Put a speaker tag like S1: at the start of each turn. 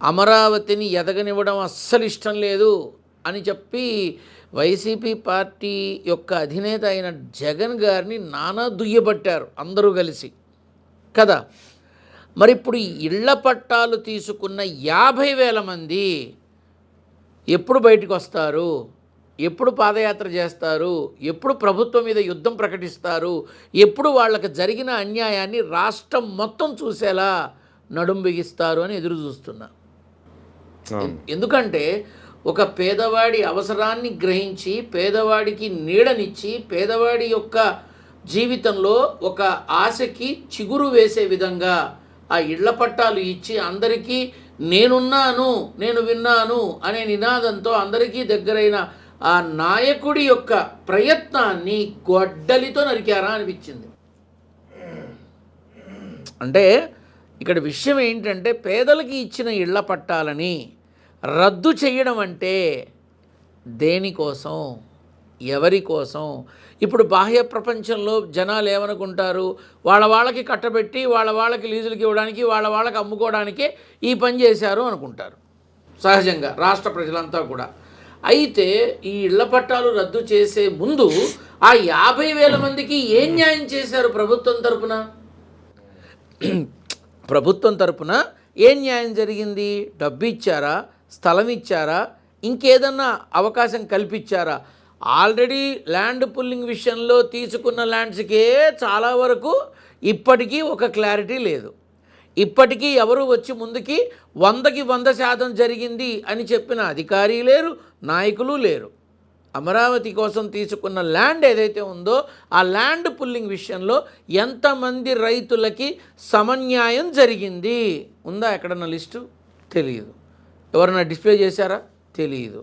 S1: అమరావతిని ఎదగనివ్వడం అస్సలు ఇష్టం లేదు అని చెప్పి వైసీపీ పార్టీ యొక్క అధినేత అయిన జగన్ గారిని నానా దుయ్యబట్టారు అందరూ కలిసి కదా. మరి ఇప్పుడు ఈ ఇళ్ల పట్టాలు తీసుకున్న 50,000 మంది ఎప్పుడు బయటకు వస్తారు, ఎప్పుడు పాదయాత్ర చేస్తారు, ఎప్పుడు ప్రభుత్వం మీద యుద్ధం ప్రకటిస్తారు, ఎప్పుడు వాళ్ళకి జరిగిన అన్యాయాన్ని రాష్ట్రం మొత్తం చూసేలా నడుం బిగిస్తారు అని ఎదురు చూస్తున్నా. ఎందుకంటే ఒక పేదవాడి అవసరాన్ని గ్రహించి పేదవాడికి నీడనిచ్చి పేదవాడి యొక్క జీవితంలో ఒక ఆశకి చిగురు వేసే విధంగా ఆ ఇళ్ల పట్టాలు ఇచ్చి అందరికీ నేనున్నాను నేను విన్నాను అనే నినాదంతో అందరికీ దగ్గరైన ఆ నాయకుడి యొక్క ప్రయత్నాన్ని గొడ్డలితో నరికారా అనిపించింది. అంటే ఇక్కడ విషయం ఏంటంటే పేదలకి ఇచ్చిన ఇళ్ల పట్టాలని రద్దు చేయడం అంటే దేనికోసం, ఎవరి కోసం? ఇప్పుడు బాహ్య ప్రపంచంలో జనాలు ఏమనుకుంటారు, వాళ్ళకి కట్టబెట్టి వాళ్ళకి లీజులకి ఇవ్వడానికి వాళ్ళకి అమ్ముకోవడానికే ఈ పని చేశారు అనుకుంటారు సహజంగా రాష్ట్ర ప్రజలంతా కూడా. అయితే ఈ ఇళ్ల పట్టాలు రద్దు చేసే ముందు ఆ 50,000 మందికి ఏం న్యాయం చేశారు ప్రభుత్వం తరపున? ప్రభుత్వం తరపున ఏం న్యాయం జరిగింది? డబ్బు ఇచ్చారా, స్థలం ఇచ్చారా, ఇంకేదన్నా అవకాశం కల్పించారా? ఆల్రెడీ ల్యాండ్ పుల్లింగ్ విషయంలో తీసుకున్న ల్యాండ్స్కే చాలా వరకు ఇప్పటికీ ఒక క్లారిటీ లేదు. ఇప్పటికీ ఎవరు వచ్చి ముందుకి 100కి 100% జరిగింది అని చెప్పిన అధికారి లేరు, నాయకులు లేరు. అమరావతి కోసం తీసుకున్న ల్యాండ్ ఏదైతే ఉందో ఆ ల్యాండ్ పుల్లింగ్ విషయంలో ఎంతమంది రైతులకి సమన్యాయం జరిగింది ఉందా ఎక్కడన్నా లిస్టు? తెలియదు. ఎవరన్నా డిస్ప్లే చేశారా? తెలియదు.